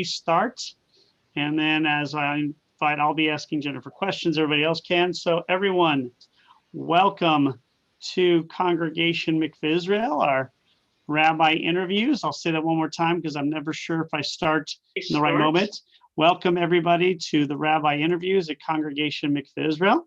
start. And then as I invite, I'll be asking Jennifer questions, everybody else can. So everyone, welcome to Congregation Mikveh Israel, our Rabbi Interviews. I'll say that one more time because I'm never sure if I start in the right moment. Welcome everybody to the Rabbi Interviews at Congregation Mikveh Israel.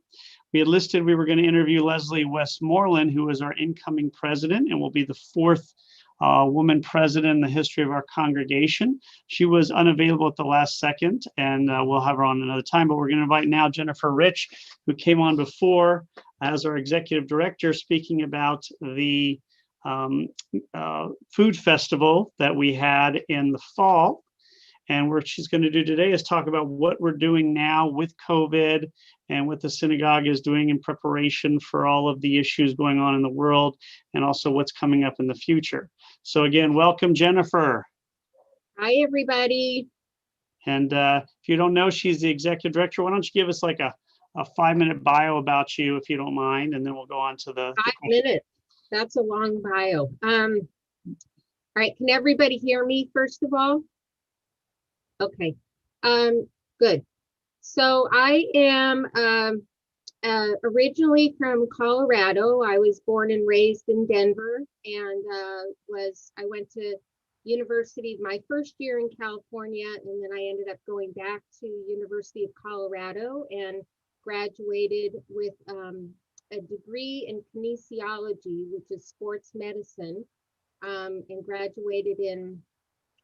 We had listed we were going to interview Leslie Westmoreland, who is our incoming president and will be the fourth woman president in the history of our congregation. She was unavailable at the last second, and we'll have her on another time. But we're going to invite now Jennifer Rich, who came on before as our executive director, speaking about the food festival that we had in the fall. And what she's going to do today is talk about what we're doing now with COVID and what the synagogue is doing in preparation for all of the issues going on in the world, and also what's coming up in the future. So again, welcome, Jennifer. Hi, everybody. And if you don't know, she's the executive director. Why don't you give us like a 5-minute bio about you, if you don't mind, and then we'll go on to the 5 minutes. That's a long bio. All right, can everybody hear me first of all? Okay, good. So I am originally from Colorado. I was born and raised in Denver, and I went to university my first year in California, and then I ended up going back to University of Colorado and graduated with a degree in kinesiology, which is sports medicine, and graduated in,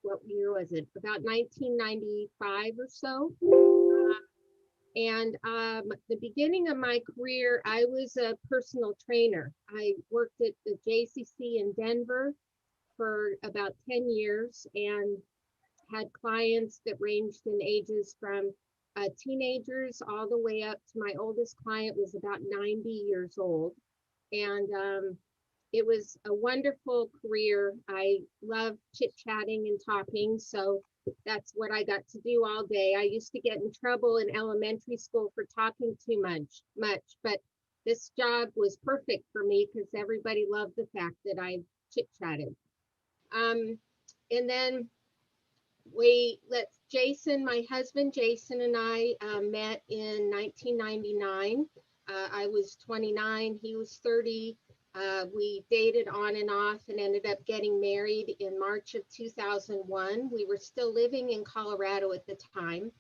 what year was it? About 1995 or so. And the beginning of my career, I was a personal trainer. I worked at the JCC in Denver for about 10 years and had clients that ranged in ages from teenagers all the way up to my oldest client was about 90 years old. And it was a wonderful career. I love chit-chatting and talking, so that's what I got to do all day. I used to get in trouble in elementary school for talking too much, but this job was perfect for me because everybody loved the fact that I chit-chatted. And then Jason, my husband Jason, and I met in 1999. I was 29, he was 30. We dated on and off and ended up getting married in March of 2001. We were still living in Colorado at the time,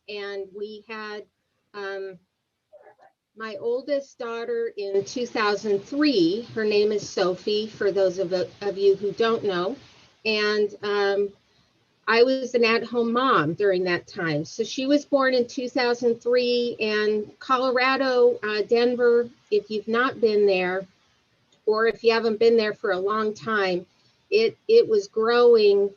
and we had my oldest daughter in 2003. Her name is Sophie, for those of you who don't know, and I was an at-home mom during that time. So she was born in 2003, and Colorado, Denver, if you've not been there, or if you haven't been there for a long time, it was growing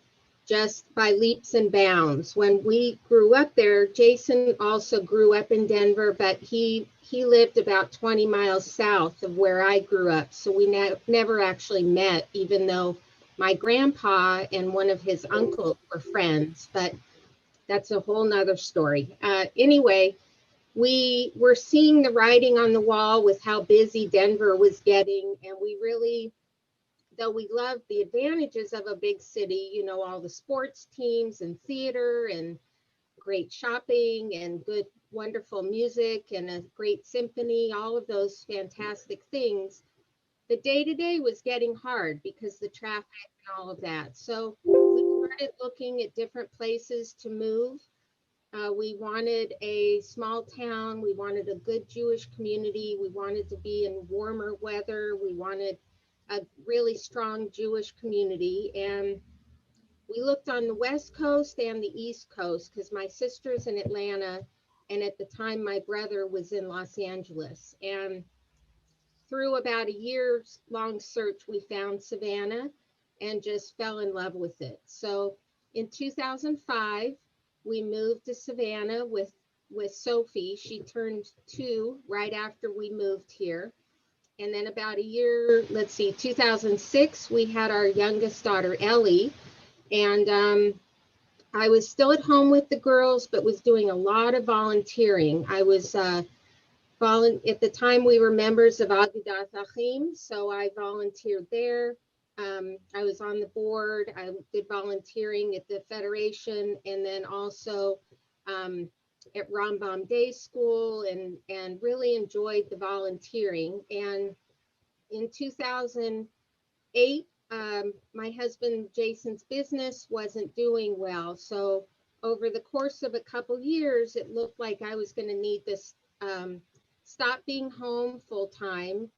just by leaps and bounds. When we grew up there, Jason also grew up in Denver, but he lived about 20 miles south of where I grew up. So we never actually met, even though my grandpa and one of his uncles were friends, but that's a whole nother story. Anyway, we were seeing the writing on the wall with how busy Denver was getting, and we really, though we loved the advantages of a big city, you know, all the sports teams and theater and great shopping and good, wonderful music and a great symphony, all of those fantastic things, the day-to-day was getting hard because the traffic and all of that. So we started looking at different places to move. We wanted a small town. We wanted a good Jewish community. We wanted to be in warmer weather. We wanted a really strong Jewish community. And we looked on the West Coast and the East Coast because my sister's in Atlanta. And at the time, my brother was in Los Angeles. And through about a year's long search, we found Savannah and just fell in love with it. So in 2005, we moved to Savannah with Sophie. She turned 2 right after we moved here. And then about a year, 2006, we had our youngest daughter, Ellie. And I was still at home with the girls, but was doing a lot of volunteering. I was at the time we were members of Agudat Achim, so I volunteered there. I was on the board. I did volunteering at the Federation, and then also at Rambam Day School, and really enjoyed the volunteering. And in 2008, my husband Jason's business wasn't doing well. So over the course of a couple years, it looked like I was going to need to stop being home full time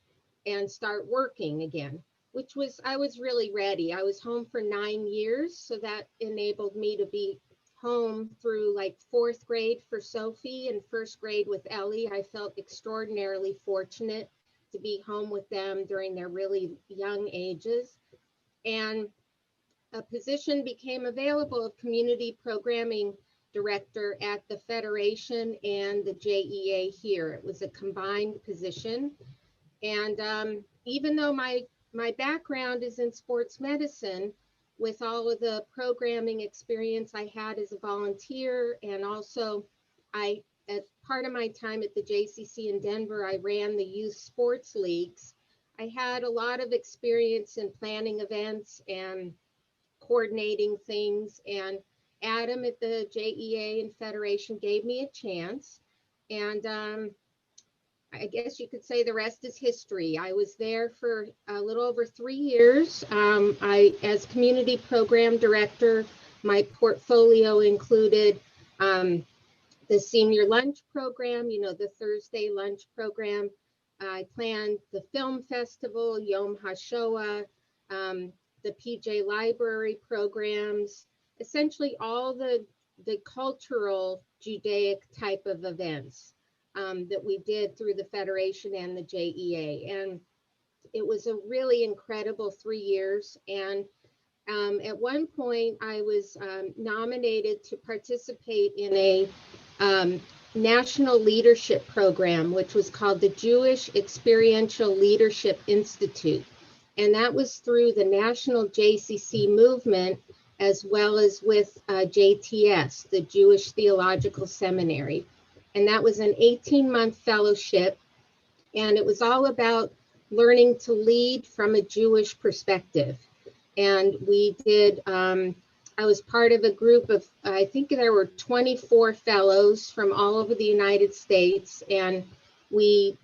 and start working again, which was, I was really ready. I was home for 9 years. So that enabled me to be home through like 4th grade for Sophie and 1st grade with Ellie. I felt extraordinarily fortunate to be home with them during their really young ages. And a position became available of community programming director at the Federation and the JEA here. It was a combined position. And even though my background is in sports medicine, with all of the programming experience I had as a volunteer, and also as part of my time at the JCC in Denver, I ran the youth sports leagues. I had a lot of experience in planning events and coordinating things, and Adam at the JEA and Federation gave me a chance. And I guess you could say the rest is history. I was there for a little over 3 years. As community program director, my portfolio included the senior lunch program, the Thursday lunch program. I planned the film festival, Yom HaShoah, the PJ Library programs, essentially all the cultural Judaic type of events that we did through the Federation and the JEA. And it was a really incredible 3 years. And at one point, I was nominated to participate in a national leadership program, which was called the Jewish Experiential Leadership Institute. And that was through the National JCC movement, as well as with JTS, the Jewish Theological Seminary. And that was an 18-month fellowship. And it was all about learning to lead from a Jewish perspective. And we did, I was part of a group of, I think there were 24 fellows from all over the United States. And we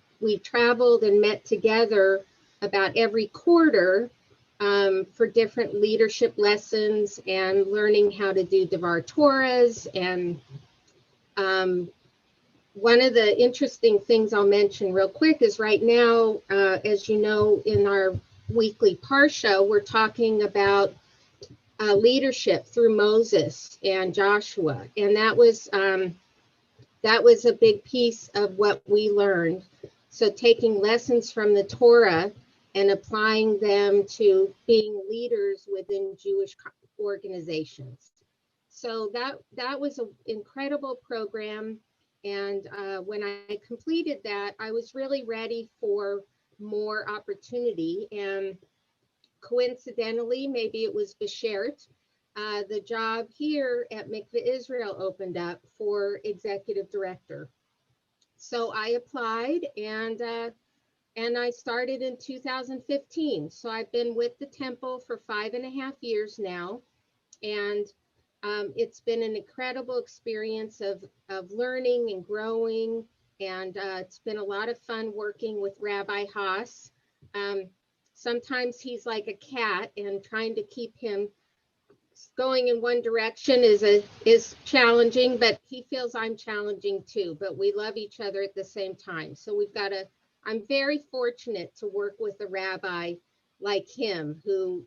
traveled and met together about every quarter for different leadership lessons and learning how to do Devar Torahs. And one of the interesting things I'll mention real quick is right now, as you know, in our weekly Parsha, we're talking about leadership through Moses and Joshua. And that was a big piece of what we learned. So taking lessons from the Torah and applying them to being leaders within Jewish organizations. So that was an incredible program. And when I completed that, I was really ready for more opportunity. And coincidentally, maybe it was Beshert, the job here at Mikveh Israel opened up for executive director. So I applied, and I started in 2015. So I've been with the temple for 5.5 years now. And it's been an incredible experience of learning and growing. And it's been a lot of fun working with Rabbi Haas. Sometimes he's like a cat, and trying to keep him going in one direction is challenging, but he feels I'm challenging too. But we love each other at the same time. So I'm very fortunate to work with a rabbi like him who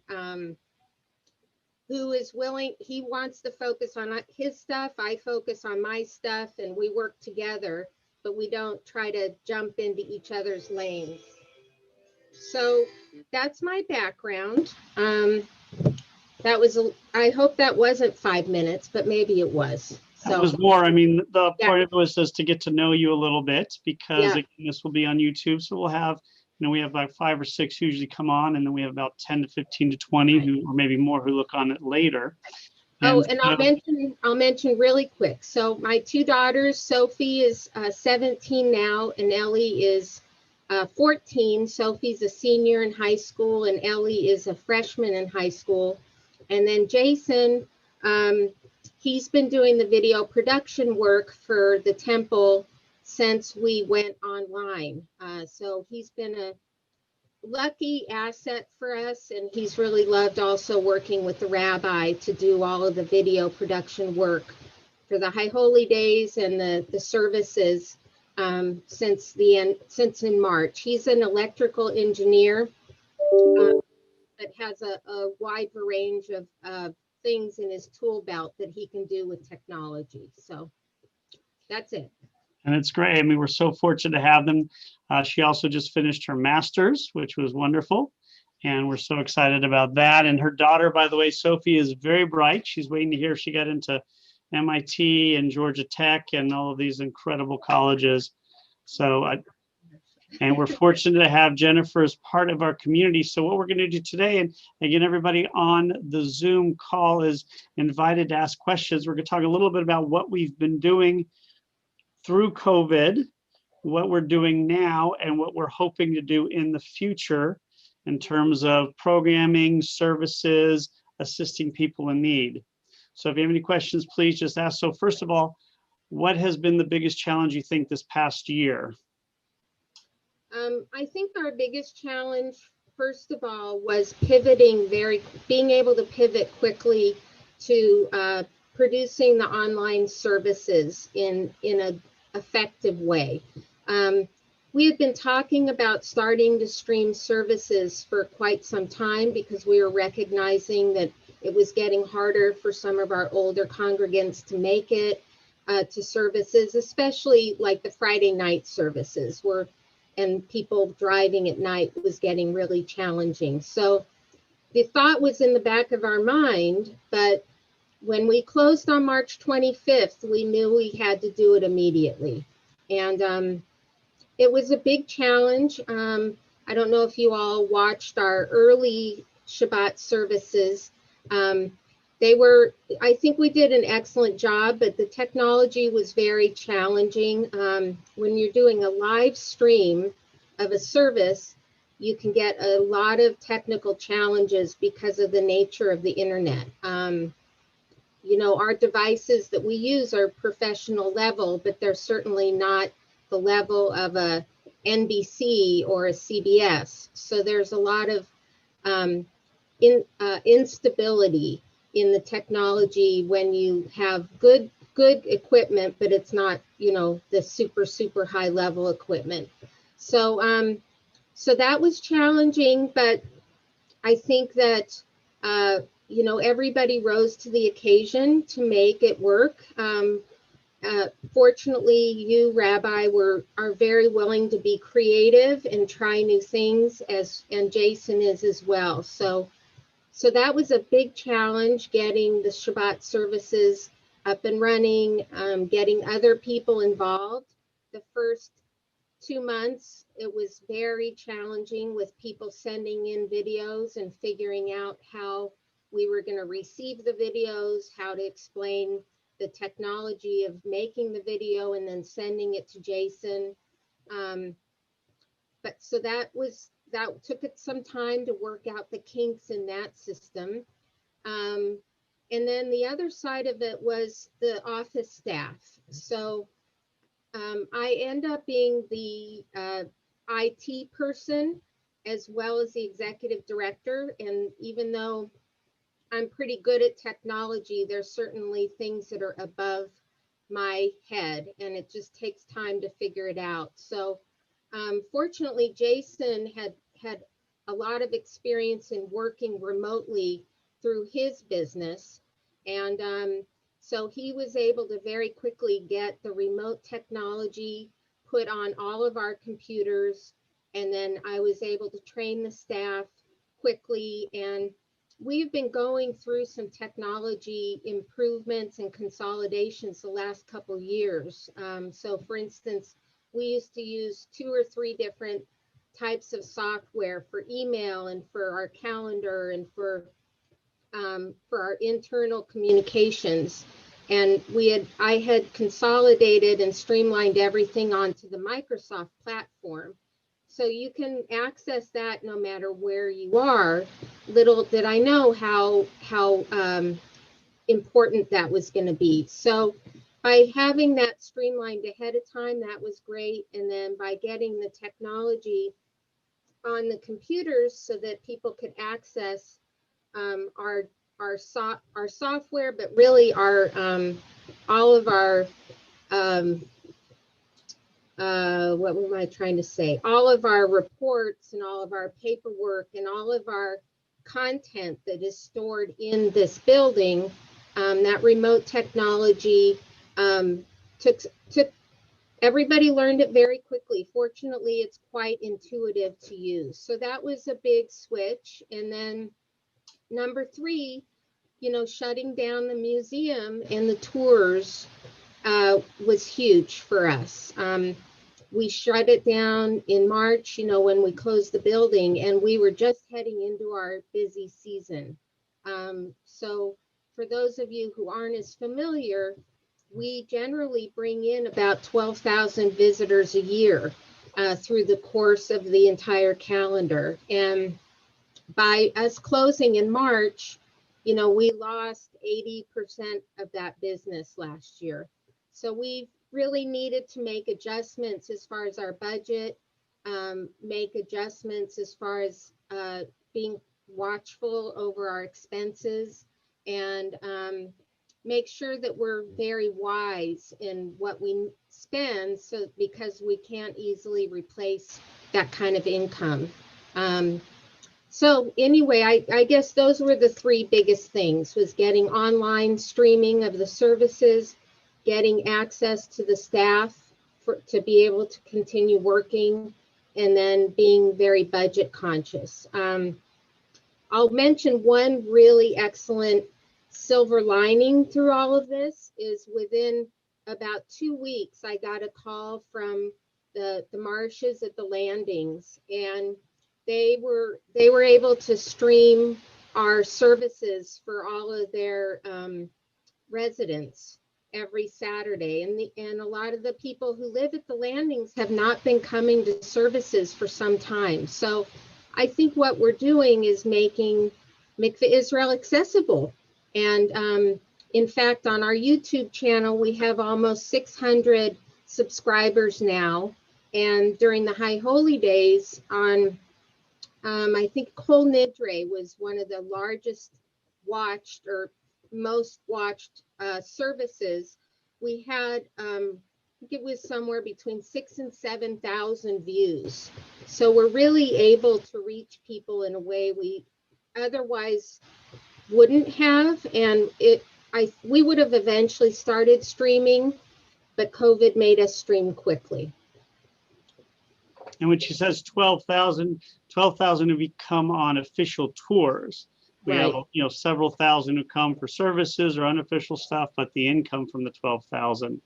is willing. He wants to focus on his stuff. I focus on my stuff, and we work together, but we don't try to jump into each other's lanes. So that's my background. I hope that wasn't 5 minutes, but maybe it was. So that was more. I mean, the point of it was just to get to know you a little bit, because again, this will be on YouTube. So we'll have, we have like 5 or 6 who usually come on, and then we have about 10 to 15 to 20 who, or maybe more, who look on it later. And I'll mention really quick. So my 2 daughters, Sophie is 17 now, and Ellie is 14. Sophie's a senior in high school, and Ellie is a freshman in high school. And then Jason, he's been doing the video production work for the temple since we went online. So he's been a lucky asset for us, and he's really loved also working with the rabbi to do all of the video production work for the High Holy Days and the services since in March. He's an electrical engineer that has a wide range of things in his tool belt that he can do with technology. So that's it. And it's great. I mean, we're so fortunate to have them. She also just finished her master's, which was wonderful. And we're so excited about that. And her daughter, by the way, Sophie, is very bright. She's waiting to hear if she got into MIT and Georgia Tech and all of these incredible colleges. So, and we're fortunate to have Jennifer as part of our community. So what we're going to do today, and again, everybody on the Zoom call is invited to ask questions. We're going to talk a little bit about what we've been doing through COVID, what we're doing now, and what we're hoping to do in the future in terms of programming, services, assisting people in need. So if you have any questions, please just ask. So first of all, what has been the biggest challenge you think this past year? I think our biggest challenge, first of all, was being able to pivot quickly to producing the online services in an effective way. We had been talking about starting to stream services for quite some time because we were recognizing that it was getting harder for some of our older congregants to make it to services, especially like the Friday night services and people driving at night was getting really challenging. So the thought was in the back of our mind, but when we closed on March 25th, we knew we had to do it immediately. And it was a big challenge. I don't know if you all watched our early Shabbat services. I think we did an excellent job, but the technology was very challenging. When you're doing a live stream of a service, you can get a lot of technical challenges because of the nature of the internet. Our devices that we use are professional level, but they're certainly not the level of a NBC or a CBS. So there's a lot of instability in the technology when you have good equipment, but it's not, the super high level equipment. So that was challenging, but I think that everybody rose to the occasion to make it work. Fortunately, you, Rabbi, are very willing to be creative and try new things, and Jason is as well. So that was a big challenge, getting the Shabbat services up and running, getting other people involved. The first 2 months, it was very challenging with people sending in videos and figuring out how we were going to receive the videos, how to explain the technology of making the video and then sending it to Jason. But so that took it some time to work out the kinks in that system. And then the other side of it was the office staff. So I end up being the IT person as well as the executive director. And even though I'm pretty good at technology, there's certainly things that are above my head, and it just takes time to figure it out. So fortunately, Jason had a lot of experience in working remotely through his business. And so he was able to very quickly get the remote technology put on all of our computers. And then I was able to train the staff quickly. And we've been going through some technology improvements and consolidations the last couple of years. So for instance, we used to use 2 or 3 different types of software for email and for our calendar and for our internal communications. And I had consolidated and streamlined everything onto the Microsoft platform. So you can access that no matter where you are. Little did I know how important that was going to be. So by having that streamlined ahead of time, that was great. And then by getting the technology on the computers so that people could access our software, but really our all of our what am I trying to say? All of our reports and all of our paperwork and all of our content that is stored in this building, that remote technology took everybody learned it very quickly. Fortunately, it's quite intuitive to use. So that was a big switch. And then number 3, shutting down the museum and the tours was huge for us. We shut it down in March, when we closed the building, and we were just heading into our busy season. So for those of you who aren't as familiar, we generally bring in about 12,000 visitors a year through the course of the entire calendar. And by us closing in March, we lost 80% of that business last year. So we really needed to make adjustments as far as our budget, make adjustments as far as being watchful over our expenses, and make sure that we're very wise in what we spend, so because we can't easily replace that kind of income. So anyway, I guess those were the 3 biggest things: was getting online streaming of the services, getting access to the staff to be able to continue working, and then being very budget conscious. I'll mention one really excellent silver lining through all of this is within about 2 weeks, I got a call from the Marshes at the landings, and they were able to stream our services for all of their residents every Saturday. And a lot of the people who live at the landings have not been coming to services for some time. So I think what we're doing is making Mikveh Israel accessible. And in fact, on our YouTube channel, we have almost 600 subscribers now. And during the High Holy Days on I think Kol Nidre was one of the largest watched or most watched services. We had, I think it was somewhere between 6,000 and 7,000 views. So we're really able to reach people in a way we otherwise wouldn't have. And we would have eventually started streaming, but COVID made us stream quickly. And when she says 12,000 who become on official tours. We Right. have, several thousand who come for services or unofficial stuff, but the income from the 12,000.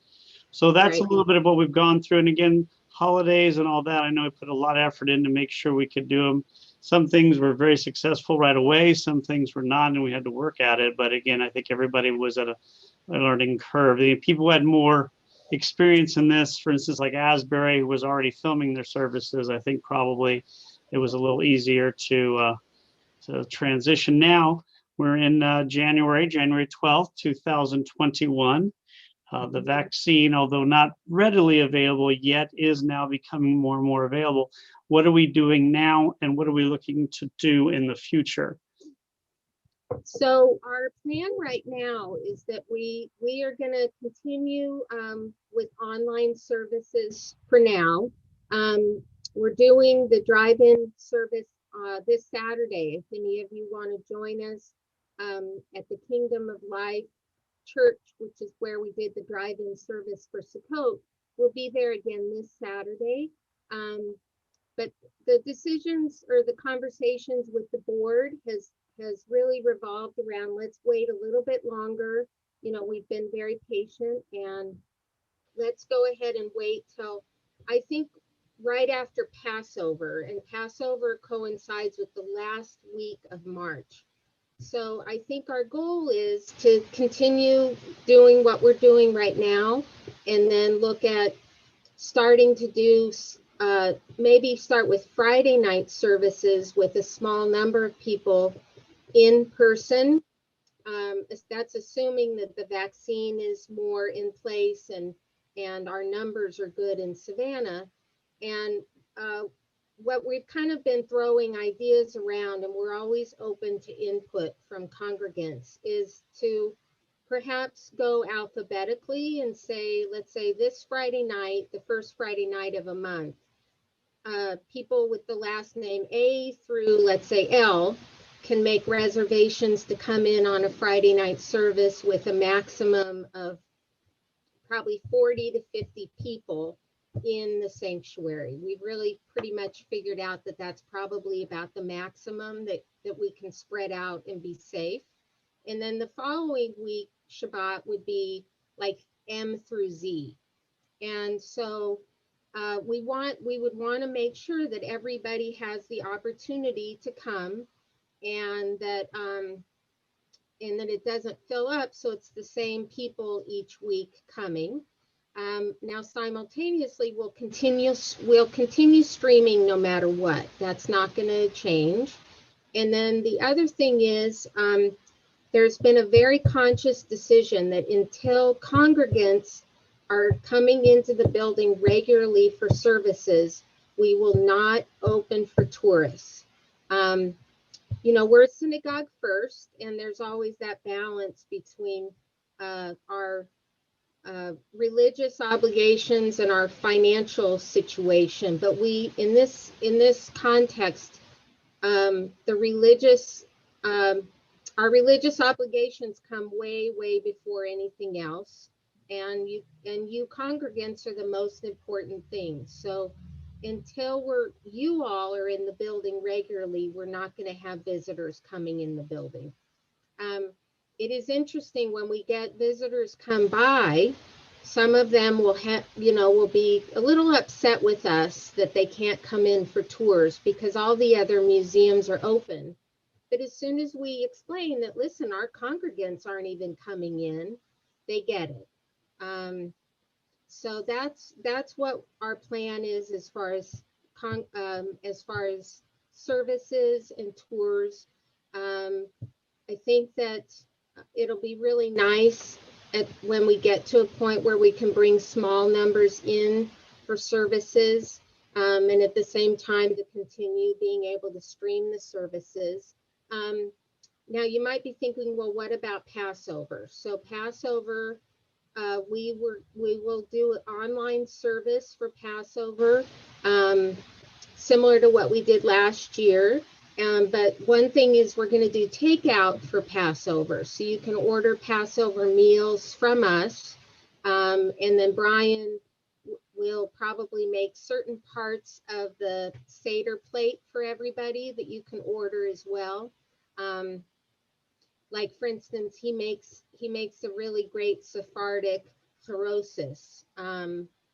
So that's Right. a little bit of what we've gone through. And again, holidays and all that, I know we put a lot of effort in to make sure we could do them. Some things were very successful right away. Some things were not, and we had to work at it. But again, I think everybody was at a learning curve. The people who had more experience in this, for instance, like Asbury, who was already filming their services, I think probably it was a little easier to transition. Now we're in January 12th, 2021. The vaccine, although not readily available yet, is now becoming more and more available. What are we doing now, and what are we looking to do in the future? So our plan right now is that we are going to continue with online services for now. We're doing the drive-in service this Saturday. If any of you want to join us at the Kingdom of Life Church, which is where we did the drive-in service for Sukkot, we'll be there again this Saturday. But the decisions or the conversations with the board has really revolved around, let's wait a little bit longer. We've been very patient, and let's go ahead and wait till, I think, right after Passover, and Passover coincides with the last week of March. So I think our goal is to continue doing what we're doing right now, and then look at starting to do maybe start with Friday night services with a small number of people in person. That's assuming that the vaccine is more in place and our numbers are good in Savannah. And what we've kind of been throwing ideas around, and we're always open to input from congregants, is to perhaps go alphabetically and say, let's say this Friday night, the first Friday night of a month, people with the last name A through, let's say, L, can make reservations to come in on a Friday night service with a maximum of probably 40 to 50 people in the sanctuary. We've really pretty much figured out that that's probably about the maximum that we can spread out and be safe. And then the following week, Shabbat would be like M through Z. And so we would want to make sure that everybody has the opportunity to come, and that it doesn't fill up, so it's the same people each week coming. Now simultaneously, we'll continue streaming no matter what. That's not going to change. And then the other thing is, there's been a very conscious decision that until congregants are coming into the building regularly for services, we will not open for tourists. You know, we're a synagogue first, and there's always that balance between our religious obligations and our financial situation. But we, in this context, our religious obligations come way before anything else, and you congregants are the most important thing. So until you all are in the building regularly, we're not going to have visitors coming in the building. It is interesting when we get visitors come by, some of them will be a little upset with us that they can't come in for tours because all the other museums are open. But as soon as we explain that, listen, our congregants aren't even coming in, they get it. So that's what our plan is as far as services and tours. I think that it'll be really nice when we get to a point where we can bring small numbers in for services, and at the same time to continue being able to stream the services. Now you might be thinking, well, what about Passover? So Passover, we will do an online service for Passover, similar to what we did last year. But one thing is we're going to do takeout for Passover. So you can order Passover meals from us. And then Brian will probably make certain parts of the Seder plate for everybody that you can order as well. Like for instance, he makes a really great Sephardic charosis.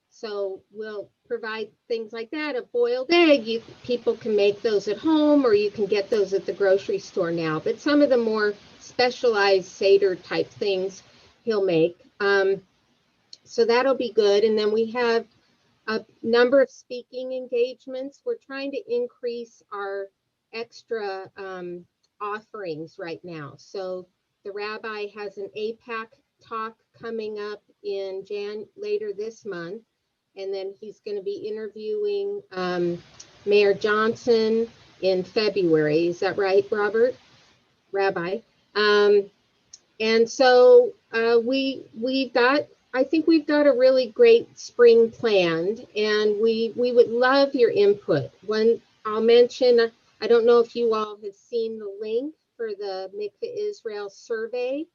So we'll provide things like that. A boiled egg, people can make those at home, or you can get those at the grocery store now. But some of the more specialized Seder type things he'll make. So that'll be good. And then we have a number of speaking engagements. We're trying to increase our extra offerings right now. So the rabbi has an APAC talk coming up in later this month. And then he's going to be interviewing Mayor Johnson in February. Is that right, Rabbi? And so I think we've got a really great spring planned, and we would love your input. One, I'll mention, I don't know if you all have seen the link for the Mikveh Israel survey,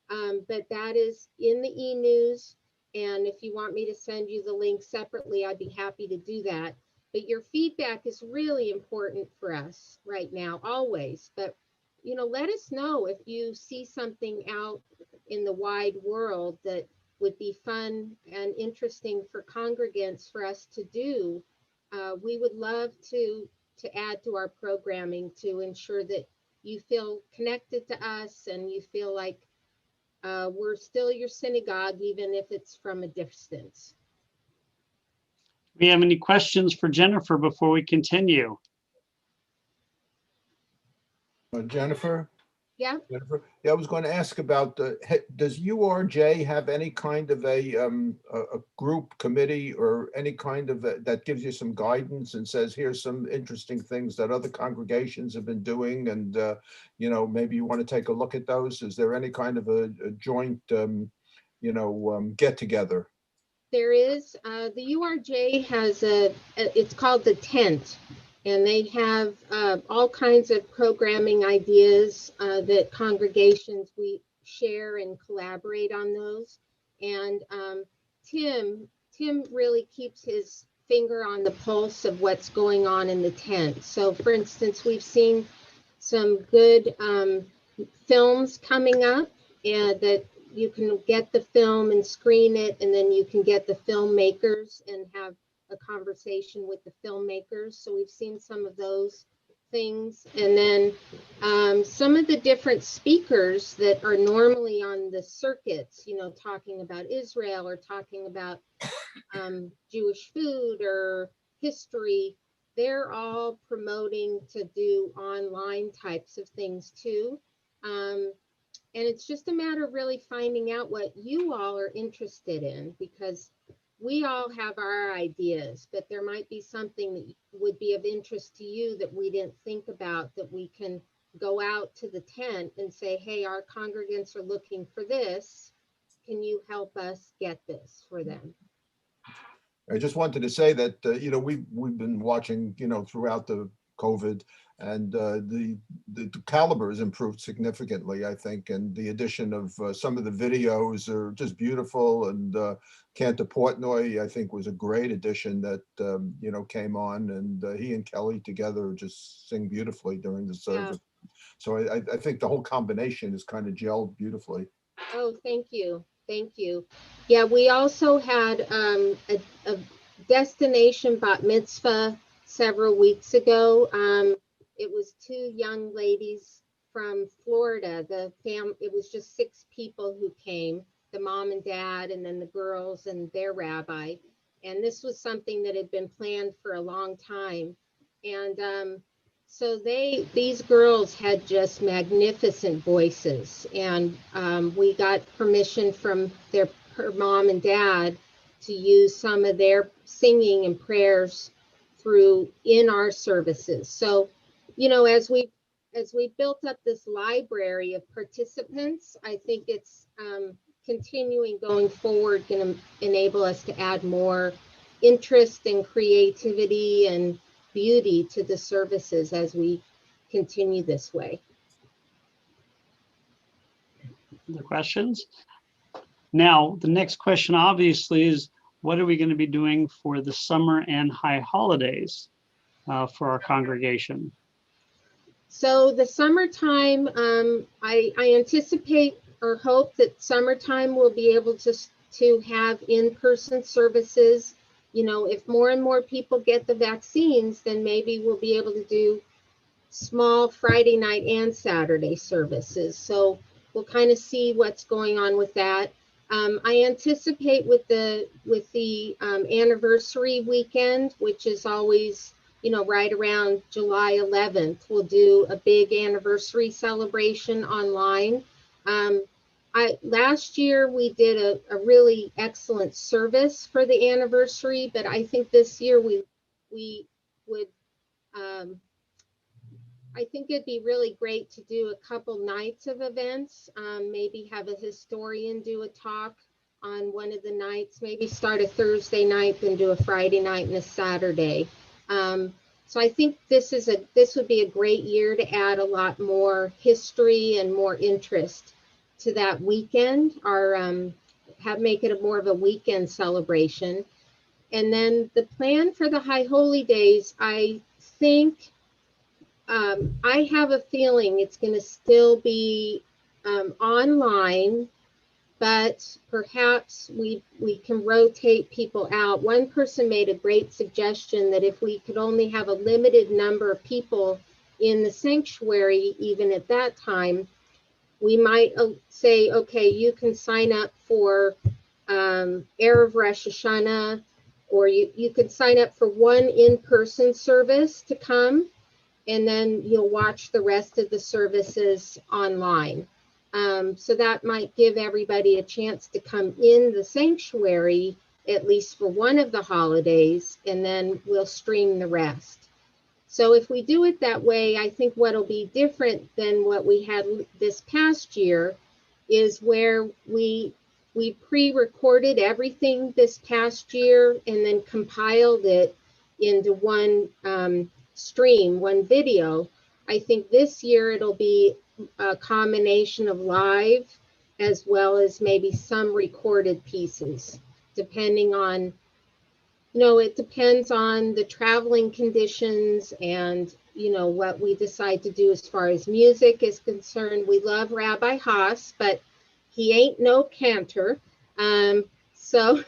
but that is in the e-news. And if you want me to send you the link separately, I'd be happy to do that. But your feedback is really important for us right now, always. But, you know, let us know if you see something out in the wide world that would be fun and interesting for congregants for us to do. We would love to add to our programming to ensure that you feel connected to us and you feel like we're still your synagogue, even if it's from a distance. Do you have any questions for Jennifer before we continue? Jennifer? Yeah. Jennifer? Yeah, I was going to ask about, does URJ have any kind of a group committee or any kind of that gives you some guidance and says, here's some interesting things that other congregations have been doing, and maybe you want to take a look at those? Is there any kind of a joint get together? There is. The URJ has it's called the Tent, and they have all kinds of programming ideas that congregations, we share and collaborate on those. And Tim really keeps his finger on the pulse of what's going on in the tent. So for instance, we've seen some good films coming up, and that you can get the film and screen it, and then you can get the filmmakers and have a conversation with the filmmakers. So we've seen some of those things. And then some of the different speakers that are normally on the circuits, talking about Israel or talking about Jewish food or history, they're all promoting to do online types of things too. And it's just a matter of really finding out what you all are interested in, because we all have our ideas, but there might be something that would be of interest to you that we didn't think about, that we can go out to the tent and say, hey, our congregants are looking for this. Can you help us get this for them? I just wanted to say that, we've been watching, throughout the COVID, and the caliber has improved significantly, I think, and the addition of some of the videos are just beautiful. And Cantor Portnoy, I think, was a great addition that, came on, and he and Kelly together just sing beautifully during the service. Yeah. So I think the whole combination is kind of gelled beautifully. Oh, thank you. Thank you. Yeah, we also had a destination Bat Mitzvah several weeks ago. It was two young ladies from Florida. It was just 6 people who came, the mom and dad, and then the girls and their rabbi. And this was something that had been planned for a long time. And so these girls had just magnificent voices. And we got permission from her mom and dad to use some of their singing and prayers in our services. So, as we built up this library of participants, I think it's continuing going forward, going to enable us to add more interest and creativity and beauty to the services as we continue this way. Other questions? Now, the next question obviously is, what are we going to be doing for the summer and high holidays for our congregation? So the summertime, I anticipate or hope that summertime we'll be able to have in-person services. If more and more people get the vaccines, then maybe we'll be able to do small Friday night and Saturday services. So we'll kind of see what's going on with that. I anticipate with the anniversary weekend, which is always, right around July 11th, we'll do a big anniversary celebration online. Last year we did a really excellent service for the anniversary, but I think this year we would, I think it'd be really great to do a couple nights of events, maybe have a historian do a talk on one of the nights, maybe start a Thursday night, then do a Friday night and a Saturday. So I think this would be a great year to add a lot more history and more interest to that weekend, or make it more of a weekend celebration. And then the plan for the High Holy Days, I think, I have a feeling it's going to still be online, but perhaps we can rotate people out. One person made a great suggestion that if we could only have a limited number of people in the sanctuary, even at that time, we might say, okay, you can sign up for Erev Rosh Hashanah or you could sign up for one in-person service to come, and then you'll watch the rest of the services online. So that might give everybody a chance to come in the sanctuary at least for one of the holidays, and then we'll stream the rest. So if we do it that way, I think what'll be different than what we had this past year is where we pre-recorded everything this past year and then compiled it into one stream, one video. I think this year it'll be a combination of live as well as maybe some recorded pieces, depending on, it depends on the traveling conditions and, what we decide to do as far as music is concerned. We love Rabbi Haas, but he ain't no cantor. So,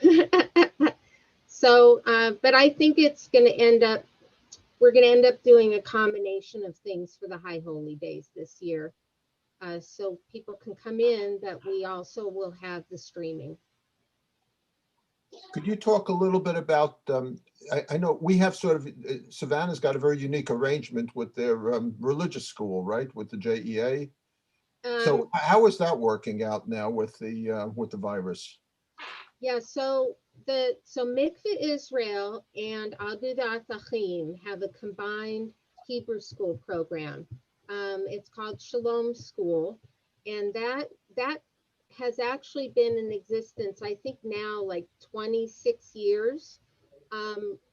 but I think we're going to end up doing a combination of things for the High Holy Days this year. So people can come in, but we also will have the streaming. Could you talk a little bit about, I know we have sort of, Savannah's got a very unique arrangement with their religious school, right, with the JEA? So how is that working out now with the virus? Yeah, so Mikveh Israel and Agudat Achim have a combined Hebrew school program. It's called Shalom School, and that has actually been in existence, I think now like 26 years.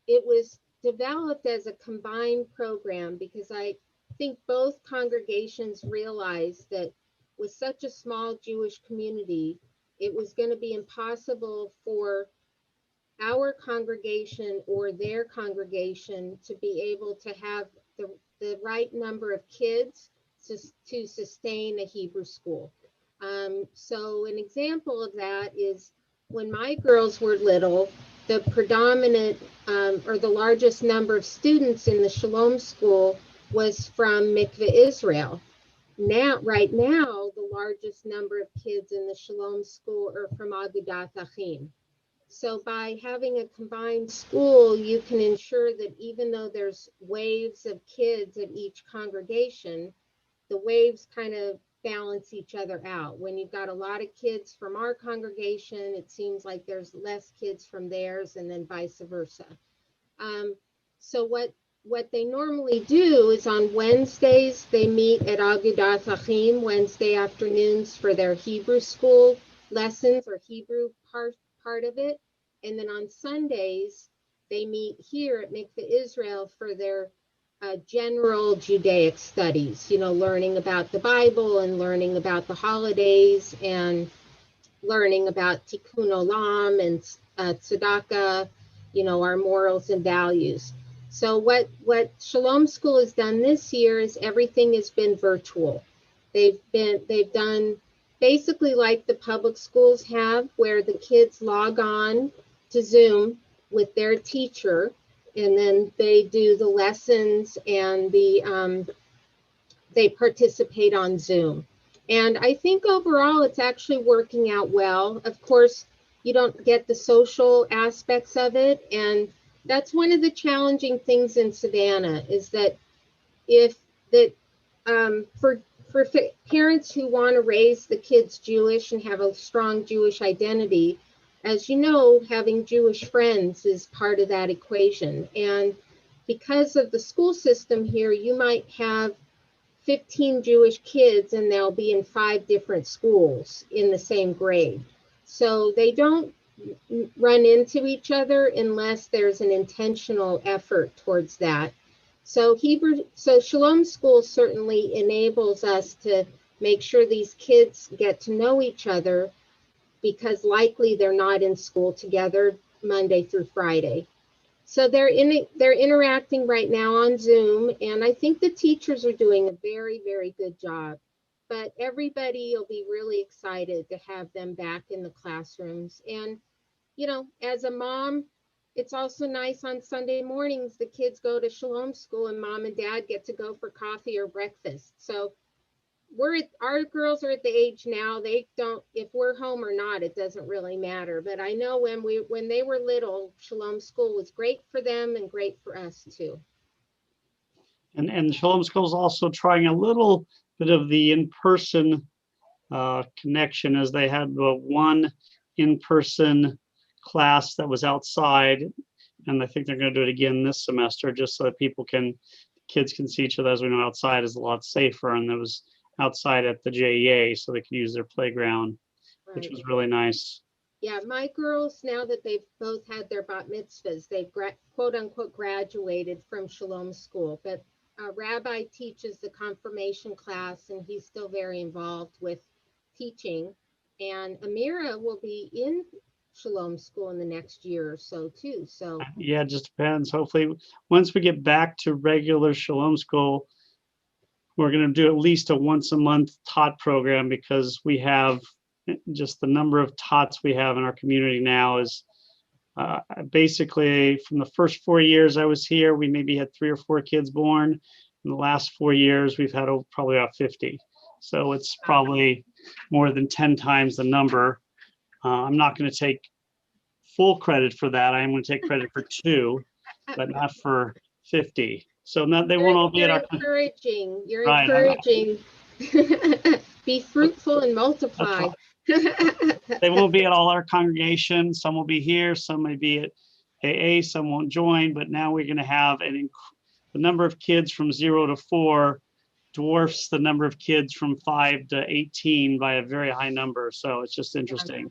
It was developed as a combined program because I think both congregations realized that with such a small Jewish community, it was going to be impossible for our congregation or their congregation to be able to have the right number of kids to sustain a Hebrew school. So an example of that is when my girls were little, the predominant or the largest number of students in the Shalom School was from Mikveh Israel. Right now, the largest number of kids in the Shalom School are from Agudat Achim. So by having a combined school, you can ensure that even though there's waves of kids at each congregation, the waves kind of balance each other out. When you've got a lot of kids from our congregation, it seems like there's less kids from theirs, and then vice versa. So what they normally do is on Wednesdays, they meet at Agudat Achim Wednesday afternoons for their Hebrew school lessons or Hebrew part of it. And then on Sundays, they meet here at Mikveh Israel for their general Judaic studies, learning about the Bible and learning about the holidays and learning about Tikkun Olam and Tzedakah, our morals and values. So what Shalom School has done this year is everything has been virtual. They've done basically like the public schools have, where the kids log on to Zoom with their teacher, and then they do the lessons and they participate on Zoom. And I think overall it's actually working out well. Of course, you don't get the social aspects of it, and that's one of the challenging things in Savannah is that for parents who want to raise the kids Jewish and have a strong Jewish identity, as you know, having Jewish friends is part of that equation. And because of the school system here, you might have 15 Jewish kids and they'll be in 5 different schools in the same grade. So they don't run into each other unless there's an intentional effort towards that. So Shalom School certainly enables us to make sure these kids get to know each other, because likely they're not in school together Monday through Friday. So they're interacting right now on Zoom, and I think the teachers are doing a very, very good job. But everybody will be really excited to have them back in the classrooms. And, as a mom, it's also nice on Sunday mornings, the kids go to Shalom School and mom and dad get to go for coffee or breakfast. So our girls are at the age now, they don't, if we're home or not, it doesn't really matter. But I know when they were little, Shalom School was great for them and great for us too. And Shalom School is also trying a little bit of the in-person connection, as they had the one in-person class that was outside, and I think they're going to do it again this semester, just so that kids can see each other. As we know, outside is a lot safer, and it was outside at the JEA, so they could use their playground, which Right. was really nice. Yeah, my girls, now that they've both had their bat mitzvahs, they've quote unquote graduated from Shalom School, but Rabbi teaches the confirmation class, and he's still very involved with teaching. And Amira will be in Shalom School in the next year or so too. So Yeah, it just depends. Hopefully, once we get back to regular Shalom School, we're going to do at least a once a month tot program, because we have just the number of tots we have in our community now is basically from the first 4 years I was here, we maybe had 3 or 4 kids born. In the last 4 years, we've had probably about 50. So it's probably more than 10 times the number. I'm not going to take full credit for that. I am going to take credit for 2, but not for 50. So they won't all be at our. encouraging. You're Right, encouraging. Be fruitful and multiply. They won't be at all our congregations. Some will be here. Some may be at AA. Some won't join. But now we're going to have the number of kids from 0 to 4 dwarfs the number of kids from 5 to 18 by a very high number. So it's just interesting.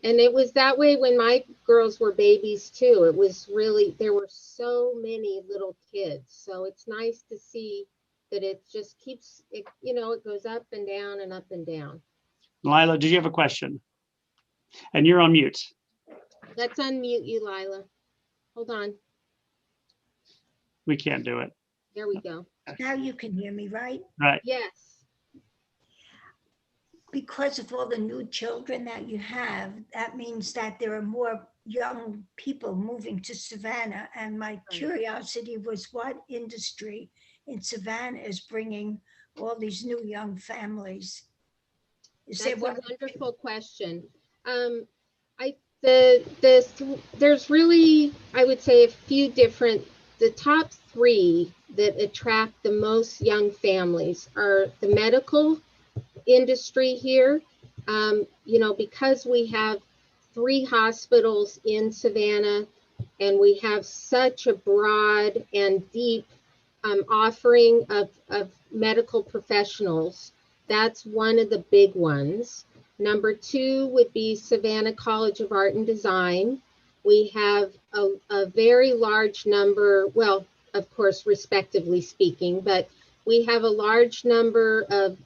And it was that way when my girls were babies too. It was really, there were so many little kids. So it's nice to see that it just keeps, it goes up and down and up and down. Lila, did you have a question? And you're on mute. Let's unmute you, Lila. Hold on. We can't do it. There we go. Now you can hear me, right? Right. Yes. Because of all the new children that you have, that means that there are more young people moving to Savannah. And my curiosity was, what industry in Savannah is bringing all these new young families? That's a wonderful question. There's really, I would say, a few different, the top 3 that attract the most young families are the medical industry here. Because we have 3 hospitals in Savannah, and we have such a broad and deep offering of medical professionals. That's one of the big ones. Number 2 would be Savannah College of Art and Design. We have a very large number, well, of course, respectively speaking, but we have a large number of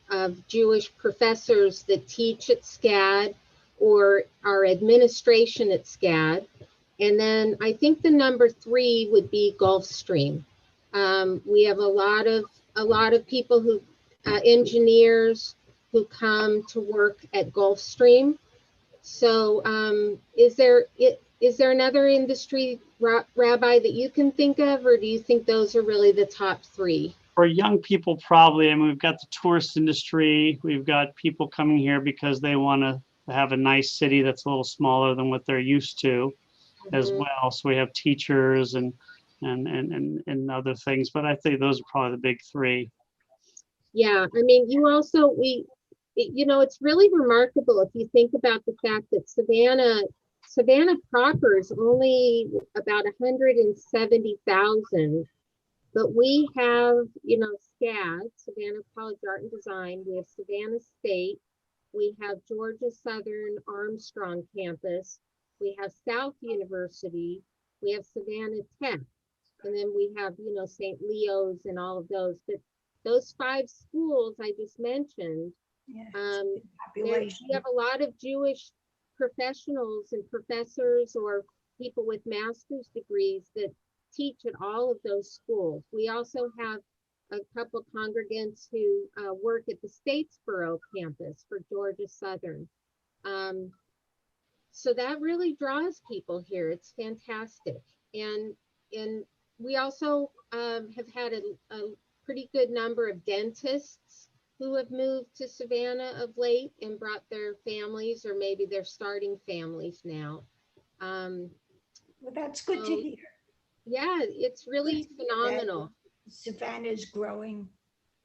Jewish professors that teach at SCAD or our administration at SCAD. And then I think the number 3 would be Gulfstream. We have a lot of people who, engineers who come to work at Gulfstream. So is there another industry, Rabbi, that you can think of, or do you think those are really the top 3? For young people, probably. I mean, we've got the tourist industry. We've got people coming here because they want to have a nice city that's a little smaller than what they're used to, as well. So we have teachers and other things, but I think those are probably the big 3. Yeah, I mean, it's really remarkable if you think about the fact that Savannah proper is only about 170,000, but we have, SCAD, Savannah College Art and Design, we have Savannah State, we have Georgia Southern Armstrong campus, we have South University, we have Savannah Tech, and then we have, St. Leo's and all of those. But those 5 schools I just mentioned, we have a lot of Jewish professionals and professors or people with master's degrees that teach at all of those schools. We also have a couple congregants who work at the Statesboro campus for Georgia Southern. So that really draws people here. It's fantastic. And we also have had a pretty good number of dentists who have moved to Savannah of late and brought their families, or maybe they're starting families now. Well, that's good to So, hear. yeah, it's really Good to hear that phenomenal. Savannah's growing.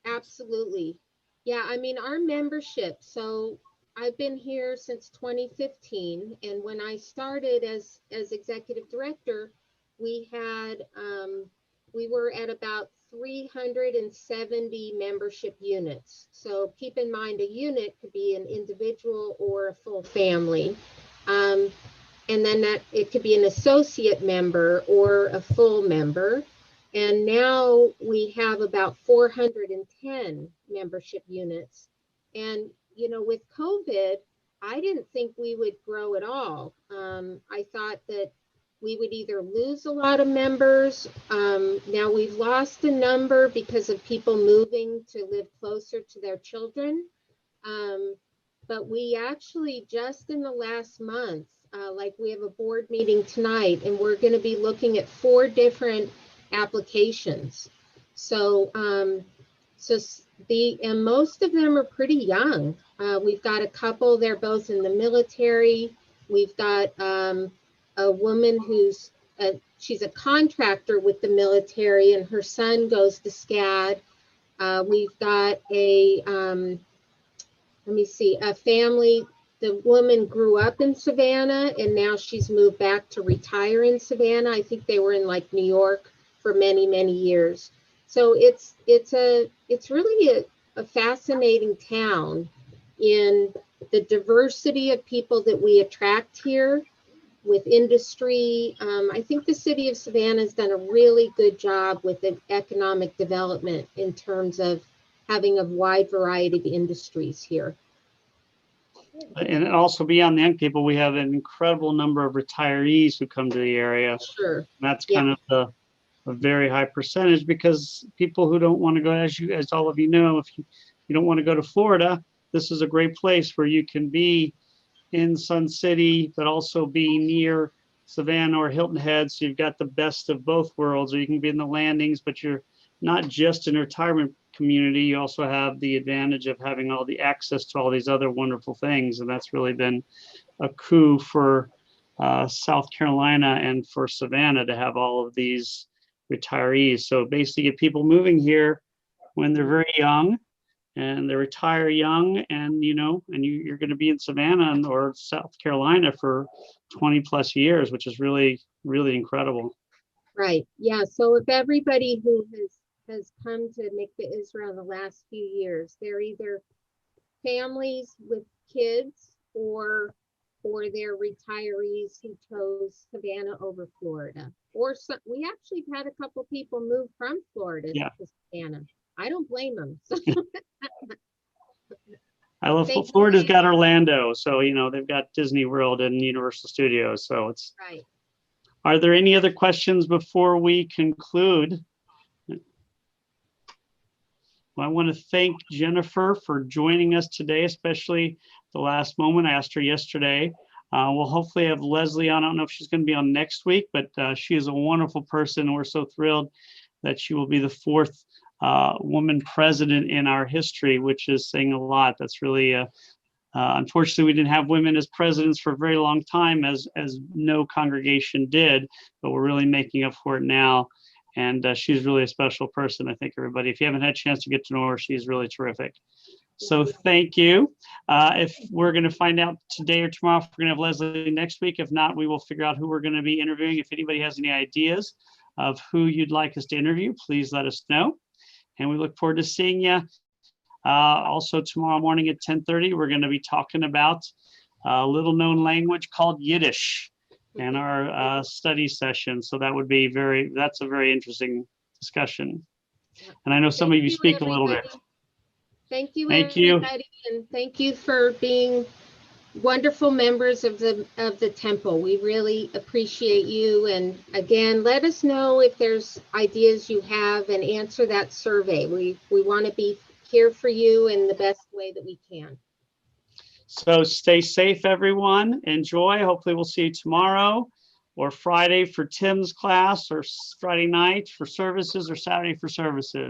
Absolutely. Yeah, I mean, our membership, so I've been here since 2015, and when I started as executive director, we had we were at about 370 membership units. So keep in mind, a unit could be an individual or a full family. And then that it could be an associate member or a full member. And now we have about 410 membership units. And, you know, with COVID, I didn't think we would grow at all. I thought that we would either lose a lot of members. Now we've lost a number because of people moving to live closer to their children. But we actually just in the last month, like we have a board meeting tonight, and we're going to be looking at 4 different applications. So, and most of them are pretty young. We've got a couple, they're both in the military. We've got a woman who's, she's a contractor with the military, and her son goes to SCAD. We've got let me see, a family. The woman grew up in Savannah, and now she's moved back to retire in Savannah. I think they were in like New York for many, many years. So it's really a fascinating town in the diversity of people that we attract here with industry. I think the city of Savannah has done a really good job with the economic development in terms of having a wide variety of industries here. And also beyond the young people, we have an incredible number of retirees who come to the area. Sure. That's kind of a very high percentage, because people who don't want to go, as all of you know, if you don't want to go to Florida, this is a great place where you can be in Sun City, but also be near Savannah or Hilton Head. So you've got the best of both worlds, or you can be in the landings, but you're not just in a retirement community. You also have the advantage of having all the access to all these other wonderful things. And that's really been a coup for South Carolina and for Savannah to have all of these retirees. So basically get people moving here when they're very young, and they retire young, and you're going to be in Savannah or South Carolina for 20 plus years, which is really, really incredible. Right. Yeah. So if everybody who has come to Mikveh Israel in the last few years, they're either families with kids or they're retirees who chose Savannah over Florida. Or we actually had a couple people move from Florida to Savannah. I don't blame them. I love Florida's got Orlando, so they've got Disney World and Universal Studios. So it's right. Are there any other questions before we conclude? Well, I want to thank Jennifer for joining us today, especially the last moment. I asked her yesterday. We'll hopefully have Leslie on. I don't know if she's going to be on next week, but she is a wonderful person. And we're so thrilled that she will be the 4th woman president in our history, which is saying a lot. That's really, unfortunately, we didn't have women as presidents for a very long time, as no congregation did, but we're really making up for it now. And she's really a special person. I think everybody, if you haven't had a chance to get to know her, she's really terrific. So thank you. If we're going to find out today or tomorrow if we're going to have Leslie next week. If not, we will figure out who we're going to be interviewing. If anybody has any ideas of who you'd like us to interview, please let us know. And we look forward to seeing you. Also tomorrow morning at 10:30, we're going to be talking about a little known language called Yiddish in our study session. So that would be that's a very interesting discussion. And I know some of you speak a little bit. Thank you, everybody, and thank you for being wonderful members of the temple. We really appreciate you. And again, let us know if there's ideas you have and answer that survey. We want to be here for you in the best way that we can. So stay safe, everyone. Enjoy. Hopefully we'll see you tomorrow or Friday for Tim's class, or Friday night for services, or Saturday for services.